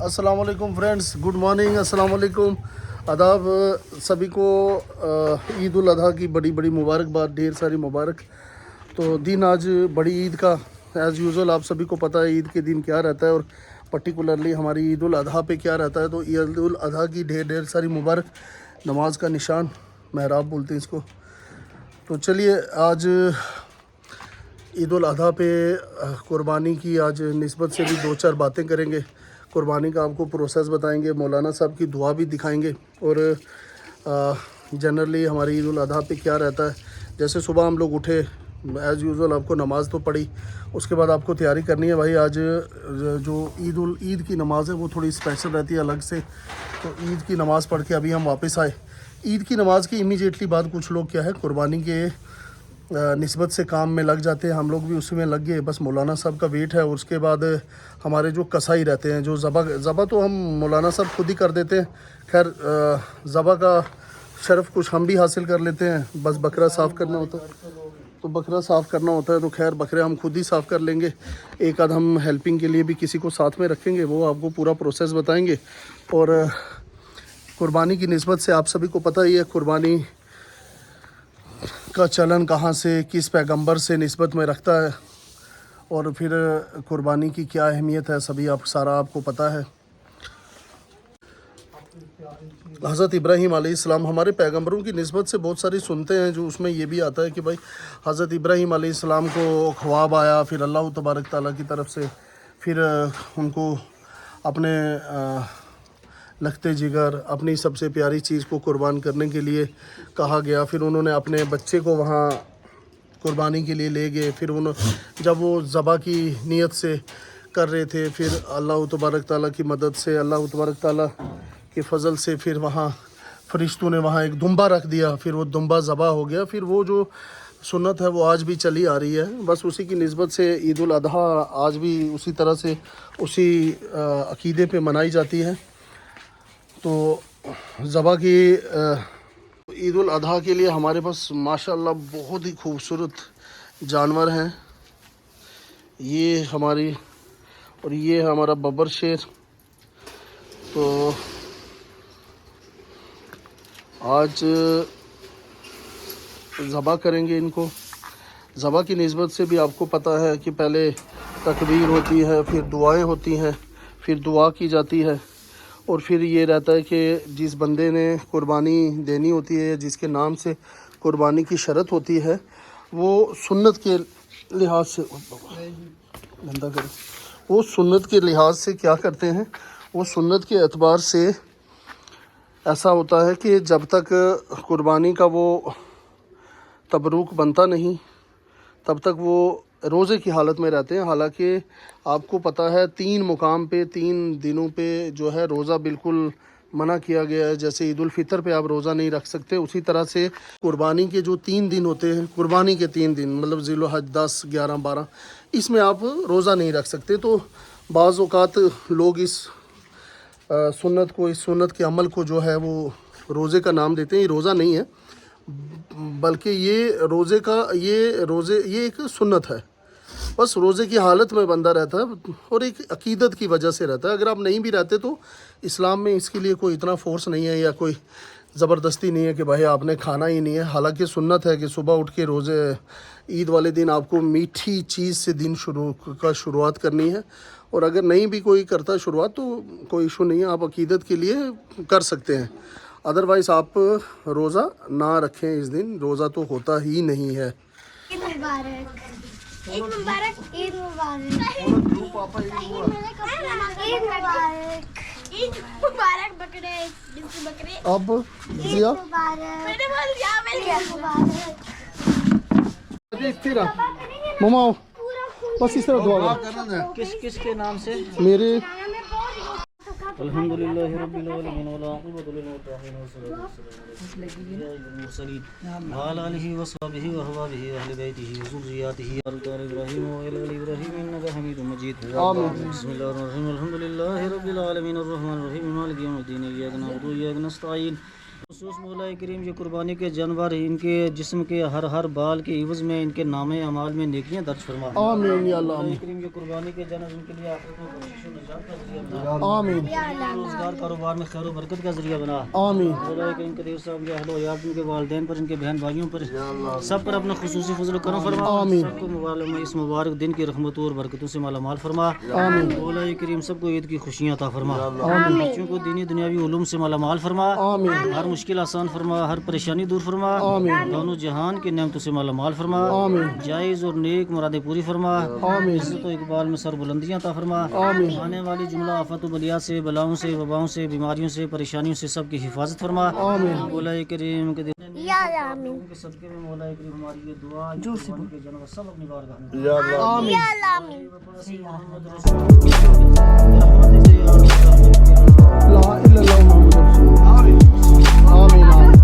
अस्सलाम वालेकुम friends, good morning, अस्सलाम वालेकुम, आदाब। सभी को ईद उल अधा की बड़ी बड़ी मुबारकबाद, ढेर सारी मुबारक। तो दिन आज बड़ी ईद का एज़ यूज़ुअल आप सभी को पता है ईद के दिन क्या रहता है और पर्टिकुलरली हमारी ईद उल अधा पे क्या रहता है। तो ईद उल अधा की ढेर ढेर सारी मुबारक। नमाज का निशान महराब बोलते हैं इसको। तो चलिए आज ईद उल अधा पे कुर्बानी की आज निस्बत से भी दो चार बातें करेंगे। कुर्बानी का आपको प्रोसेस बताएंगे, मौलाना साहब की दुआ भी दिखाएंगे और जनरली हमारी ईद उल अधा पे क्या रहता है। जैसे सुबह हम लोग उठे, एज़ यूज़ुअल आपको नमाज़ तो पढ़ी, उसके बाद आपको तैयारी करनी है भाई। आज जो ईद की नमाज़ है वो थोड़ी स्पेशल रहती है अलग से। तो ईद की नमाज़ पढ़ के अभी हम वापस आए। ईद की नमाज़ की इमीडिएटली बाद कुछ लोग क्या है कुर्बानी के निस्बत से काम में लग जाते हैं। हम लोग भी उसी में लग गए, बस मौलाना साहब का वेट है। और उसके बाद हमारे जो कसाई रहते हैं, जो ज़बा तो हम मौलाना साहब खुद ही कर देते हैं। खैर ज़बा का शर्फ कुछ हम भी हासिल कर लेते हैं, बस बकरा साफ़ करना होता है। तो बकरा साफ़ करना होता है तो खैर बकरे हम खुद ही साफ़ कर लेंगे। एक आध हम हेल्पिंग के लिए भी किसी को साथ में रखेंगे, वो आपको पूरा प्रोसेस बताएंगे। और कुर्बानी की निस्बत से आप सभी को पता ही है कुर्बानी का चलन कहाँ से, किस पैगंबर से निस्बत में रखता है और फिर कुर्बानी की क्या अहमियत है, सभी सारा आपको पता है। हज़रत इब्राहीम अलैहिस्सलाम हमारे पैगंबरों की निस्बत से बहुत सारी सुनते हैं, जो उसमें ये भी आता है कि भाई हज़रत इब्राहीम अलैहिस्सलाम को ख्वाब आया, फिर अल्लाह तबारक ताला की तरफ से फिर उनको अपने लखते जिगर अपनी सबसे प्यारी चीज़ को कुर्बान करने के लिए कहा गया। फिर उन्होंने अपने बच्चे को वहाँ कुर्बानी के लिए ले गए। फिर जब वो ज़बा की नीयत से कर रहे थे, फिर अल्लाह तबारक ताला की मदद से, अल्लाह तबारक ताला के फ़ज़ल से फिर वहाँ फ़रिश्तों ने वहाँ एक दुम्बा रख दिया। फिर वो दुम्बा ज़बा हो गया। फिर वो जो सुन्नत है वो आज भी चली आ रही है। बस उसी की निस्बत से ईद उल अधा आज भी उसी तरह से उसी अक़ीदे पे मनाई जाती है। तो ज़बा की ईद उल अधा के लिए हमारे पास माशाअल्लाह बहुत ही खूबसूरत जानवर हैं। ये हमारी और ये हमारा बब्बर शेर। तो आज ज़बा करेंगे इनको। ज़बा की निस्बत से भी आपको पता है कि पहले तकबीर होती है, फिर दुआएं होती हैं, फिर दुआ की जाती है और फिर ये रहता है कि जिस बंदे ने कुर्बानी देनी होती है, जिसके नाम से कुर्बानी की शरत होती है, वो सुन्नत के लिहाज से गंदा करें, वो सुन्नत के लिहाज से क्या करते हैं, वो सुन्नत के एतबार से ऐसा होता है कि जब तक कुर्बानी का वो तबरूक बनता नहीं तब तक वो रोज़े की हालत में रहते हैं। हालांकि आपको पता है 3 मुकाम पे 3 दिनों पे जो है रोज़ा बिल्कुल मना किया गया है। जैसे ईद उल फितर पे आप रोज़ा नहीं रख सकते, उसी तरह से कुर्बानी के जो 3 दिन होते हैं, कुर्बानी के 3 दिन मतलब ज़िल-हज 10, 11, 12, इसमें आप रोज़ा नहीं रख सकते। तो बाज़ औक़ात लोग इस सुन्नत को, इस सुन्नत के अमल को जो है वो रोज़े का नाम देते हैं। ये रोज़ा नहीं है, बल्कि ये ये एक सुन्नत है। बस रोज़े की हालत में बंदा रहता है और एक अकीदत की वजह से रहता है। अगर आप नहीं भी रहते तो इस्लाम में इसके लिए कोई इतना फोर्स नहीं है या कोई ज़बरदस्ती नहीं है कि भाई आपने खाना ही नहीं है। हालांकि सुन्नत है कि सुबह उठ के रोज़े ईद वाले दिन आपको मीठी चीज़ से दिन शुरुआत करनी है। और अगर नहीं भी कोई करता शुरुआत तो कोई इशू नहीं है, आप अकीदत के लिए कर सकते हैं। अदरवाइज़ आप रोज़ा ना रखें इस दिन, रोज़ा तो होता ही नहीं है। ईद मुबारक, ईद मुबारक, ईद मुबारक, ईद मुबारक, ईद मुबारक। बकरे बकरे अब जिया मैंने बोल दिया, ईद मुबारक। ममा बस इस तरह दुआ किस किस के नाम से? मेरे अल्हम्दुलिल्लाहि रब्बिल आलमीन वल आक़िबतु लिल मुत्तक़ीन वस्सलातु वस्सलामु अलल मुरसलीन व अला आलिहि व सहबिहि व अहबाबिहि व अहलि बैतिहि व ज़ुर्रिय्यतिहि व आल इब्राहीम व आल इब्राहीम इन्नका हमीदुम मजीद। आमीन। बिस्मिल्लाहिर रहमानिर रहीम। अल्हम्दुलिल्लाहि रब्बिल आलमीन अर्रहमानिर रहीम मालिकि यौमिद्दीन इय्याका नअबुदु व इय्याका नस्तईन خصوص مولا کریم یہ قربانی کے جانور ان کے جسم کے ہر بال کے عوض میں ان کے نام اعمال میں نیکیاں درج فرما. آمین یا اللہ مولا کریم یہ قربانی کے جانور ان کے لیے آخرت میں بخشش و نجات کا ذریعہ بنا. آمین روزگار کاروبار میں خیر و برکت کا ذریعہ بنا. آمین مولا کریم قدیر صاحب کے اہل و عیال ان کے والدین پر ان کے بہن بھائیوں پر سب پر اپنا خصوصی فضل و کرم فرما. آمین. سب کو اس مبارک دن کی رحمتوں اور برکتوں سے مالا مال فرما. آمین مولا کریم سب کو عید کی خوشیاں عطا فرما. بچوں کو دینی دنیاوی علوم سے مالا مال فرما. آمین ہر مشکل آسان فرما. ہر پریشانی دور فرما. آمین دونوں جہان کے نعمتوں سے مالا مال فرما. آمین جائز اور نیک مرادیں پوری فرما. آمین عزت و اقبال میں سر بلندیاں عطا فرما. آمین آنے والی جملہ آفات و بلیات سے بلاؤں سے وباؤں سے بیماریوں سے پریشانیوں سے سب کی حفاظت فرما. آمین مولا کریم کے یا اللہ آمین کے صدقے میں مولا کریم ہماری یہ دعا جو سے جانور سب اپنی بارگاہ میں یا اللہ آمین یا اللہ آمین محمد رسول لا الا اللہ محمد رسول اللہ. آمین آمین.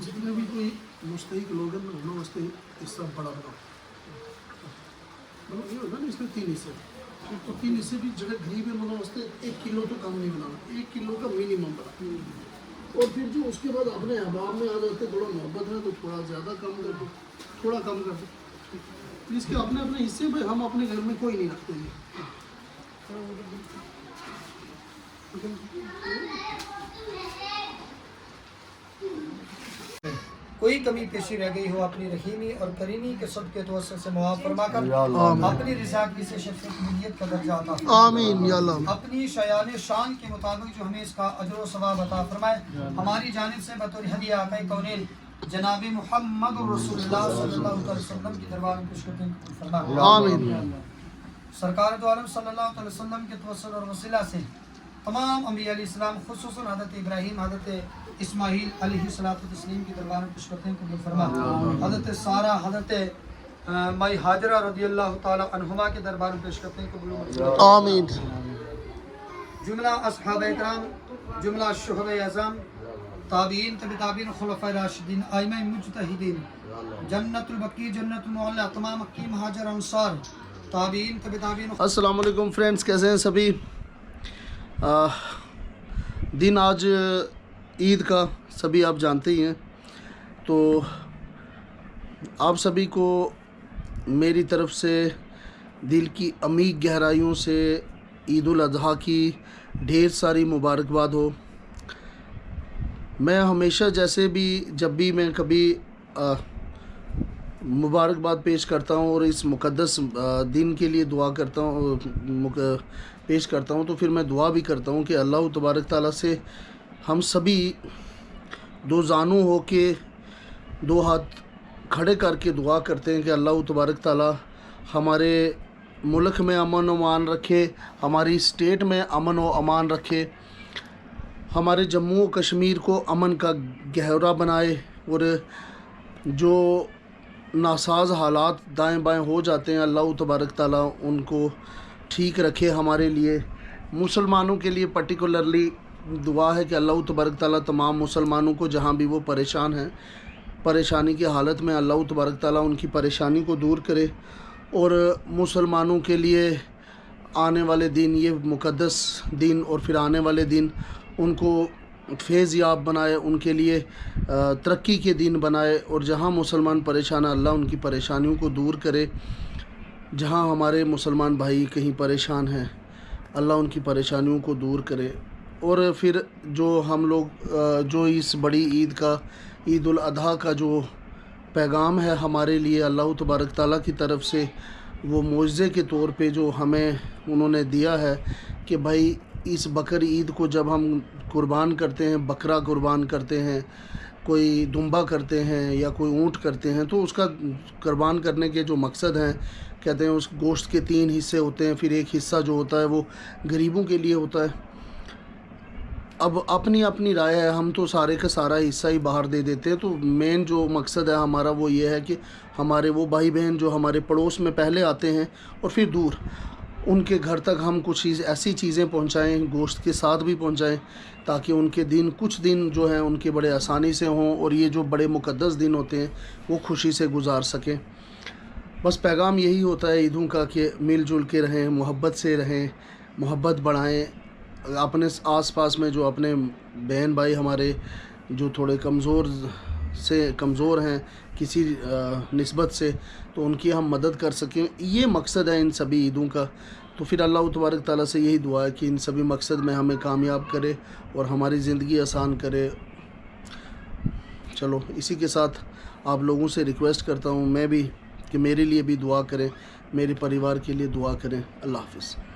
जितने भी कोई मुस्तहिक लोग हैं ना उन्होंने वास्ते हिस्सा बड़ा बनाओ, मतलब ये होगा ना इसमें 3 हिस्से, तो 3 हिस्से भी जगह गरीब है उन्होंने वास्ते 1 किलो तो कम नहीं बनाना, 1 किलो का मिनिमम बना। और फिर जो उसके बाद अपने अहबाब में आ जाते थोड़ा मोहब्बत है तो थोड़ा ज़्यादा कम कर दो, थोड़ा कम कर दो, तो इसके अपने अपने हिस्से में हम अपने घर में कोई नहीं रखते हैं। कोई कमी पेशी रह गई हो अपनी रहीमी और करीमी के सदके तवस्सुल से मुआफ़ फरमा कर अपनी रिज़ा की से शफ़क़त कबूलियत का दर्जा अता फरमा। आमीन या अल्लाह। अपनी शयान शान के मुताबिक जो हमें इसका अजर व सवाब अता फरमाए, हमारी जानिब से बतौर हदिया आक़ाए कौनैन जनाब मुहम्मद रसूलुल्लाह सल्लल्लाहु अलैहि वसल्लम की दरबार में पेश करते हैं फरमाए। आमीन। सरकार दो आलम सल्लल्लाहु अलैहि वसल्लम के तवस्सुल और वसीला से तमाम अंबिया अलैहिस्सलाम खुसूसन हज़रत इब्राहीम, हज़रत इस्माइल अलैहिस्सलातु तस्लीम की दरबार में पेश करते हैं कबूल फरमा। हज़रत सारा, हज़रत माई हाजरा रज़ियल्लाहु ताला अन्हुमा के दरबार में पेश करते हैं कबूल फरमा। आमीन। जुमला अस्हाब इकराम, जुमला शुहदाए आज़म, ताबीन, तबीन, खुलफाए राशिदीन, आइम्माए मुज्तहिदीन, जन्नतुल बकी, जन्नतुल मुअल्ला, तमाम मक्की महाजर अंसार, ताबीन, तबीन। अस्सलाम वालेकुम फ्रेंड्स, कैसे हैं सभी? दिन आज ईद का सभी आप जानते ही हैं, तो आप सभी को मेरी तरफ से दिल की अमीर गहराइयों से ईद उल अज़हा की ढेर सारी मुबारकबाद हो। मैं हमेशा जैसे भी जब भी मैं कभी मुबारकबाद पेश करता हूँ और इस मुक़द्दस दिन के लिए दुआ करता हूँ, पेश करता हूँ, तो फिर मैं दुआ भी करता हूँ कि अल्लाह तबारक ताला से हम सभी दो जानू हो के 2 हाथ खड़े करके दुआ करते हैं कि अल्लाह तबारक ताला हमारे मुल्क में अमन व अमान रखे, हमारी स्टेट में अमन व अमान रखे, हमारे जम्मू कश्मीर को अमन का गहरा बनाए, और जो नासाज हालात दाएं बाएं हो जाते हैं अल्लाह तबारक ताला उनको ठीक रखे हमारे लिए। मुसलमानों के लिए पर्टिकुलरली दुआ है कि अल्लाह तबारक ताला तमाम मुसलमानों को जहाँ भी वो परेशान हैं, परेशानी की हालत में अल्लाह तबारक ताला उनकी परेशानी को दूर करे, और मुसलमानों के लिए आने वाले दिन, ये मुक़द्दस दिन और फिर आने वाले दिन उनको फैज़ याब बनाए, उनके लिए तरक्की के दिन बनाए, और जहाँ मुसलमान परेशान हैं अल्लाह उनकी परेशानियों को दूर करे। जहाँ हमारे मुसलमान भाई कहीं परेशान हैं अल्लाह उनकी परेशानियों को दूर करे। और फिर जो हम लोग जो इस बड़ी ईद का, ईद उल अज़हा का जो पैगाम है हमारे लिए अल्लाह तबारक ताला की तरफ से, वो मुआज़े के तौर पे जो हमें उन्होंने दिया है कि भाई इस बकर ईद को जब हम कुर्बान करते हैं, बकरा कुर्बान करते हैं, कोई दुम्बा करते हैं या कोई ऊँट करते हैं, तो उसका कुर्बान करने के जो मकसद हैं, कहते हैं उस गोश्त के 3 हिस्से होते हैं, फिर एक हिस्सा जो होता है वो गरीबों के लिए होता है। अब अपनी अपनी राय है, हम तो सारे का सारा हिस्सा ही बाहर दे देते हैं। तो मेन जो मकसद है हमारा वो ये है कि हमारे वो भाई बहन जो हमारे पड़ोस में पहले आते हैं और फिर दूर, उनके घर तक हम कुछ ऐसी चीज़ें पहुंचाएं, गोश्त के साथ भी पहुंचाएं, ताकि उनके दिन, कुछ दिन जो हैं उनके बड़े आसानी से हों, और ये जो बड़े मुक़द्दस दिन होते हैं वो खुशी से गुजार सकें। बस पैगाम यही होता है ईदों का कि मिलजुल के रहें, मोहब्बत से रहें, मोहब्बत बढ़ाएं। अपने आस-पास में जो अपने बहन भाई हमारे जो थोड़े कमज़ोर हैं किसी निस्बत से, तो उनकी हम मदद कर सकें, ये मकसद है इन सभी ईदों का। तो फिर अल्लाह तबारक ताला से यही दुआ है कि इन सभी मकसद में हमें कामयाब करे और हमारी ज़िंदगी आसान करे। चलो, इसी के साथ आप लोगों से रिक्वेस्ट करता हूँ मैं भी कि मेरे लिए भी दुआ करें, मेरे परिवार के लिए दुआ करें। अल्लाह हाफ़िज़।